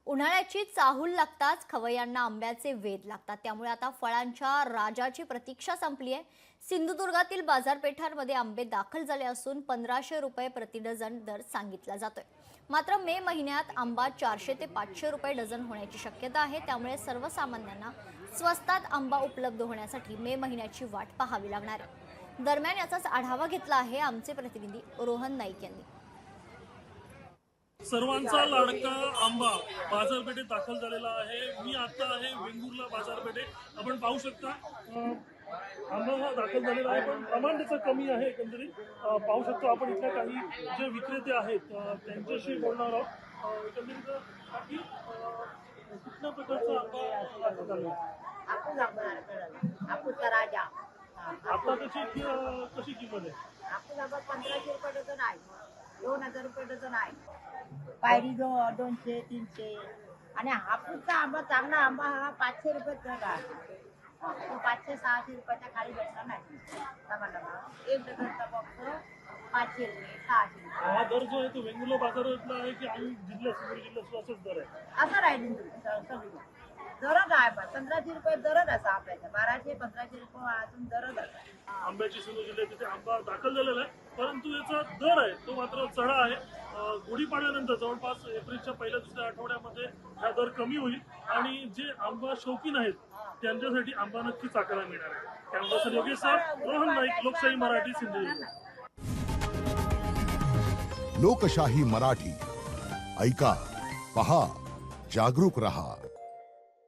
उन्हाळ्याची चाहूल लागताच खवय्यांना आंब्याचे वेध लागतात। त्यामुळे आता फळांच्या राजाची प्रतीक्षा संपली आहे। सिंधुदुर्गातील बाजारपेठांमध्ये आंबे दाखल झाले असून 1500 रुपये प्रति डझन दर सांगितला जातोय। मात्र मे महिन्यात आंबा 400 ते 500 रुपये डझन होण्याची शक्यता आहे। त्यामुळे सर्वसामान्यांना स्वस्तात आंबा उपलब्ध होण्यासाठी मे महिन्याची वाट पाहावी लागणार आहे। दरम्यान याचाच आढावा घेतला आहे आमचे प्रतिनिधी रोहन नाईक यांनी। सर्वांचा लाडका आंबा बाजारपेठेत दाखल झालेला आहे। मी आता आहे वेंगुर्ला बाजारपेठेत। आपण पाहू शकता आंबा हा दाखल झालेला आहे, पण प्रमाण त्याचं कमी आहे। एकंदरीत पाहू शकतो आपण इथल्या काही जे विक्रेते आहेत त्यांच्याशी बोलणार आहोत। एकंदरीत बाकी कुठल्या प्रकारचा आंबा दाखल झाला हापूसचा राजा। आता त्याची कशी किंमत आहे? हापूस आंबा 1500 रुपये डझन आहे, 2000 रुपये डझन आहे। पायरी 200 300 आणि हापूसचा आंबा चांगला आंबा हा 500 रुपये दर आहे। तो 500 600 रुपयाच्या खाली भेटणार नाही। एक डझनचा बॉक्स 500 रुपये 600 रुपये। हा दर जो आहे तो वेंगुर्ला बाजारातला आहे की आणि जिल्ह्यात असंच दर आहे? असं राहील सगळी दरच आहे, 1500 रुपये दरच असा आपल्याला 1200 1500 रुपये अजून दरच आहे। आंब्याची सिंधू जिल्ह्यात तिथे आंबा दाखल झालेला आहे, परंतु याचा दर आहे तो मात्र चढा आहे। गुढीपाडव्यानंतर जवळपास एप्रिलच्या पहिल्या दुसऱ्या आठवड्यामध्ये हा दर कमी होईल आणि जे आंबा शौकीन आहेत त्यांच्यासाठी आंबा नक्कीच चाकायला मिळणार आहे। त्यामुळे योगेश सर, रोहन नाईक, लोकशाही मराठी, सिंधुदुर्ग। लोकशाही मराठी ऐका, पहा, जागरूक रहा।